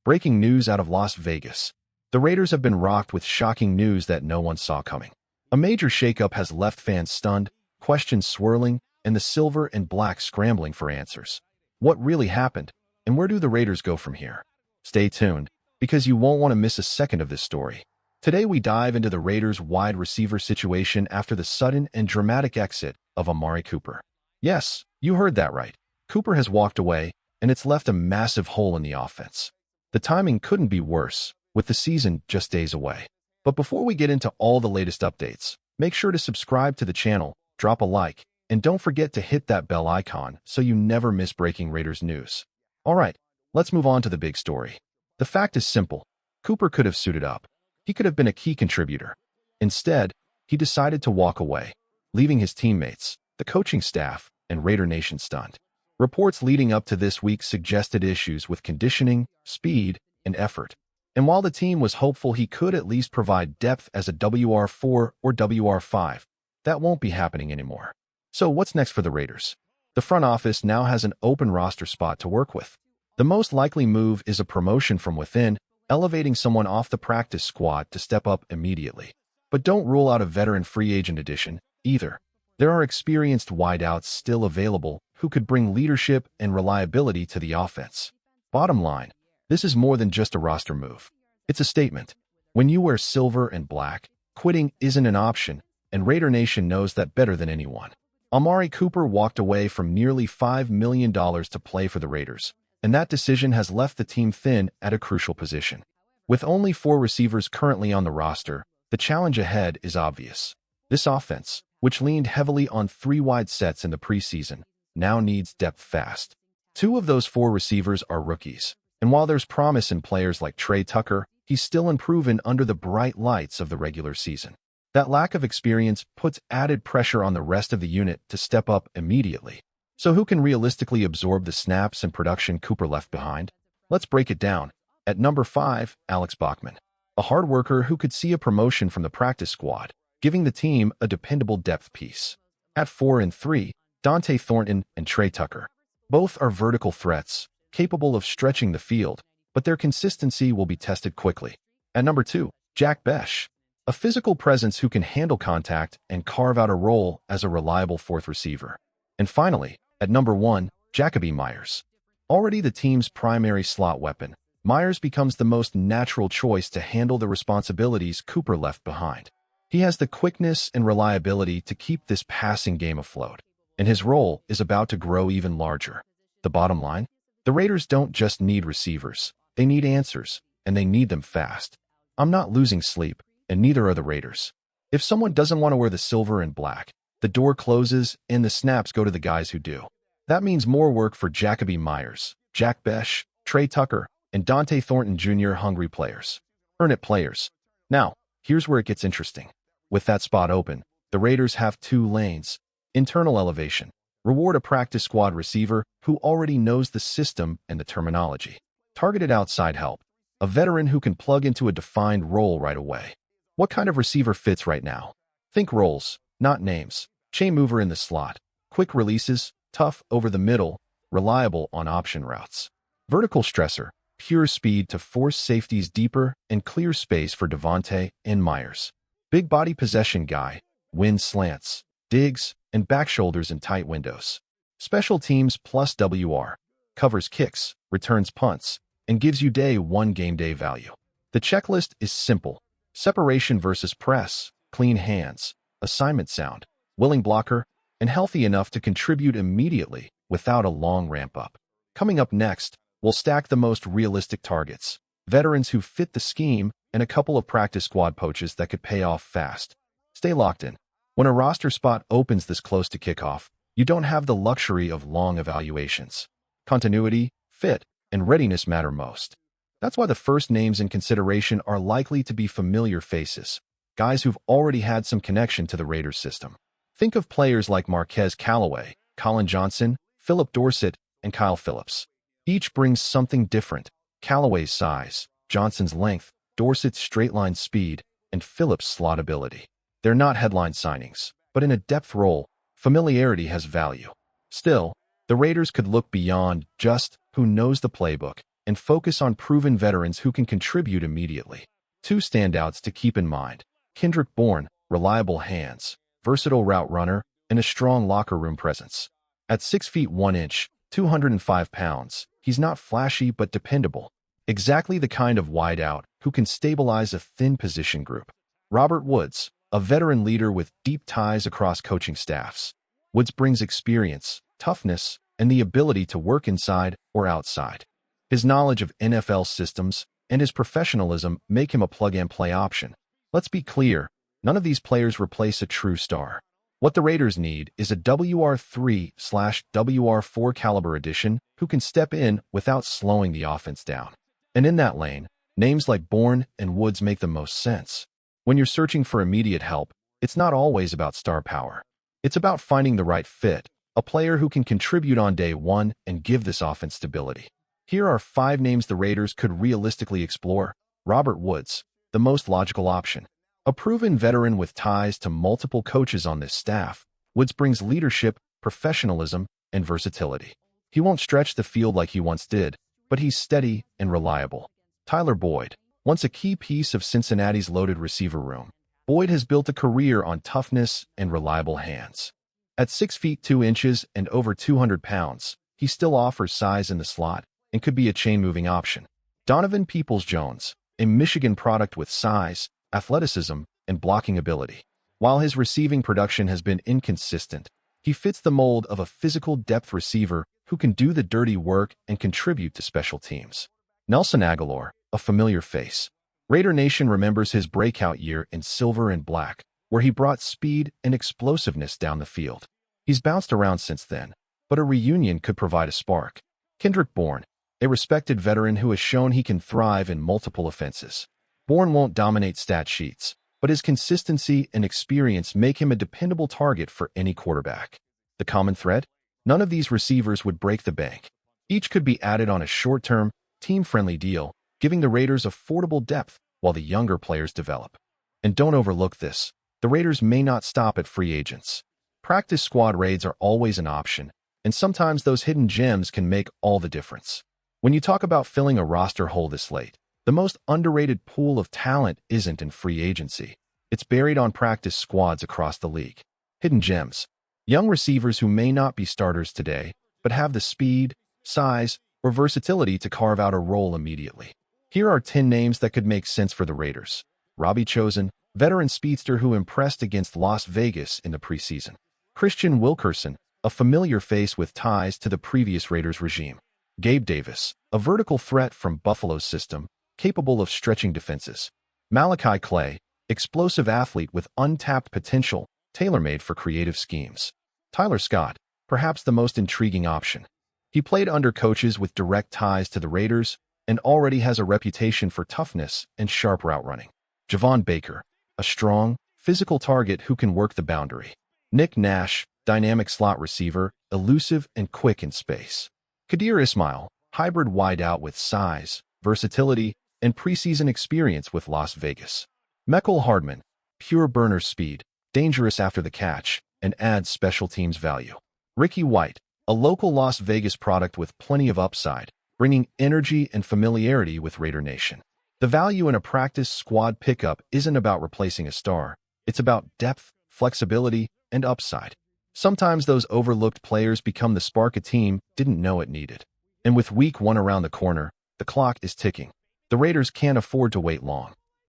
Breaking news out of Las Vegas. The Raiders have been rocked with shocking news that no one saw coming. A major shakeup has left fans stunned, questions swirling, and the silver and black scrambling for answers. What really happened, and where do the Raiders go from here? Stay tuned, because you won't want to miss a second of this story. Today we dive into the Raiders' wide receiver situation after the sudden and dramatic exit of Amari Cooper. Yes, you heard that right. Cooper has walked away, and it's left a massive hole in the offense. The timing couldn't be worse, with the season just days away. But before we get into all the latest updates, make sure to subscribe to the channel, drop a like, and don't forget to hit that bell icon so you never miss breaking Raiders news. Alright, let's move on to the big story. The fact is simple. Cooper could have suited up. He could have been a key contributor. Instead, he decided to walk away, leaving his teammates, the coaching staff, and Raider Nation stunned. Reports leading up to this week suggested issues with conditioning, speed, and effort. And while the team was hopeful he could at least provide depth as a WR4 or WR5, that won't be happening anymore. So what's next for the Raiders? The front office now has an open roster spot to work with. The most likely move is a promotion from within, elevating someone off the practice squad to step up immediately. But don't rule out a veteran free agent addition, either. There are experienced wideouts still available who could bring leadership and reliability to the offense. Bottom line, this is more than just a roster move. It's a statement. When you wear silver and black, quitting isn't an option, and Raider Nation knows that better than anyone. Amari Cooper walked away from nearly $5 million to play for the Raiders, and that decision has left the team thin at a crucial position. With only 4 receivers currently on the roster, the challenge ahead is obvious. This offense, which leaned heavily on 3 wide sets in the preseason, now needs depth fast. 2 of those 4 receivers are rookies, and while there's promise in players like Trey Tucker, he's still unproven under the bright lights of the regular season. That lack of experience puts added pressure on the rest of the unit to step up immediately. So who can realistically absorb the snaps and production Cooper left behind? Let's break it down. At number 5, Alex Bachman, a hard worker who could see a promotion from the practice squad, giving the team a dependable depth piece. At 4 and 3, Dante Thornton and Trey Tucker. Both are vertical threats, capable of stretching the field, but their consistency will be tested quickly. At number 2, Jack Besh, a physical presence who can handle contact and carve out a role as a reliable 4th receiver. And finally, at number 1, Jakobi Meyers. Already the team's primary slot weapon, Meyers becomes the most natural choice to handle the responsibilities Cooper left behind. He has the quickness and reliability to keep this passing game afloat, and his role is about to grow even larger. The bottom line? The Raiders don't just need receivers. They need answers, and they need them fast. I'm not losing sleep, and neither are the Raiders. If someone doesn't want to wear the silver and black, the door closes and the snaps go to the guys who do. That means more work for Jakobi Meyers, Jack Besh, Trey Tucker, and Dante Thornton Jr. hungry players. Earn it players. Now, here's where it gets interesting. With that spot open, the Raiders have 2 lanes. Internal elevation. Reward a practice squad receiver who already knows the system and the terminology. Targeted outside help. A veteran who can plug into a defined role right away. What kind of receiver fits right now? Think roles, not names. Chain mover in the slot. Quick releases, tough over the middle, reliable on option routes. Vertical stressor. Pure speed to force safeties deeper and clear space for Devontae and Meyers. Big body possession guy. Wins slants, digs, and back shoulders in tight windows. Special teams plus WR. Covers kicks, returns punts, and gives you day 1 game day value. The checklist is simple. Separation versus press, clean hands, assignment sound, willing blocker, and healthy enough to contribute immediately without a long ramp up. Coming up next, we'll stack the most realistic targets, veterans who fit the scheme, and a couple of practice squad poaches that could pay off fast. Stay locked in. When a roster spot opens this close to kickoff, you don't have the luxury of long evaluations. Continuity, fit, and readiness matter most. That's why the first names in consideration are likely to be familiar faces, guys who've already had some connection to the Raiders system. Think of players like Marquez Callaway, Colin Johnson, Philip Dorsett, and Kyle Phillips. Each brings something different. Callaway's size, Johnson's length, Dorsett's straight-line speed, and Phillips' slot ability. They're not headline signings, but in a depth role, familiarity has value. Still, the Raiders could look beyond just who knows the playbook and focus on proven veterans who can contribute immediately. Two standouts to keep in mind: Kendrick Bourne, reliable hands, versatile route runner, and a strong locker room presence. At 6 feet 1 inch, 205 pounds, he's not flashy but dependable. Exactly the kind of wideout who can stabilize a thin position group. Robert Woods, a veteran leader with deep ties across coaching staffs. Woods brings experience, toughness, and the ability to work inside or outside. His knowledge of NFL systems and his professionalism make him a plug-and-play option. Let's be clear, none of these players replace a true star. What the Raiders need is a WR3/WR4 caliber addition who can step in without slowing the offense down. And in that lane, names like Bourne and Woods make the most sense. When you're searching for immediate help, it's not always about star power. It's about finding the right fit, a player who can contribute on day one and give this offense stability. Here are 5 names the Raiders could realistically explore. Robert Woods, the most logical option. A proven veteran with ties to multiple coaches on this staff, Woods brings leadership, professionalism, and versatility. He won't stretch the field like he once did, but he's steady and reliable. Tyler Boyd, once a key piece of Cincinnati's loaded receiver room, Boyd has built a career on toughness and reliable hands. At 6 feet 2 inches and over 200 pounds, he still offers size in the slot and could be a chain-moving option. Donovan Peoples-Jones, a Michigan product with size, athleticism, and blocking ability. While his receiving production has been inconsistent, he fits the mold of a physical depth receiver who can do the dirty work and contribute to special teams. Nelson Aguilar, a familiar face. Raider Nation remembers his breakout year in silver and black, where he brought speed and explosiveness down the field. He's bounced around since then, but a reunion could provide a spark. Kendrick Bourne, a respected veteran who has shown he can thrive in multiple offenses. Bourne won't dominate stat sheets, but his consistency and experience make him a dependable target for any quarterback. The common thread? None of these receivers would break the bank. Each could be added on a short-term, team-friendly deal, giving the Raiders affordable depth while the younger players develop. And don't overlook this: the Raiders may not stop at free agents. Practice squad raids are always an option, and sometimes those hidden gems can make all the difference. When you talk about filling a roster hole this late, the most underrated pool of talent isn't in free agency. It's buried on practice squads across the league. Hidden gems. Young receivers who may not be starters today, but have the speed, size, or versatility to carve out a role immediately. Here are 10 names that could make sense for the Raiders. Robbie Chosen, veteran speedster who impressed against Las Vegas in the preseason. Christian Wilkerson, a familiar face with ties to the previous Raiders regime. Gabe Davis, a vertical threat from Buffalo's system, capable of stretching defenses. Malachi Clay, explosive athlete with untapped potential, tailor-made for creative schemes. Tyler Scott, perhaps the most intriguing option. He played under coaches with direct ties to the Raiders and already has a reputation for toughness and sharp route running. Javon Baker, a strong, physical target who can work the boundary. Nick Nash, dynamic slot receiver, elusive and quick in space. Kadir Ismail, hybrid wideout with size, versatility, and preseason experience with Las Vegas. Mecole Hardman, pure burner speed, dangerous after the catch, and adds special teams value. Ricky White, a local Las Vegas product with plenty of upside, bringing energy and familiarity with Raider Nation. The value in a practice squad pickup isn't about replacing a star. It's about depth, flexibility, and upside. Sometimes those overlooked players become the spark a team didn't know it needed. And with week 1 around the corner, the clock is ticking. The Raiders can't afford to wait long.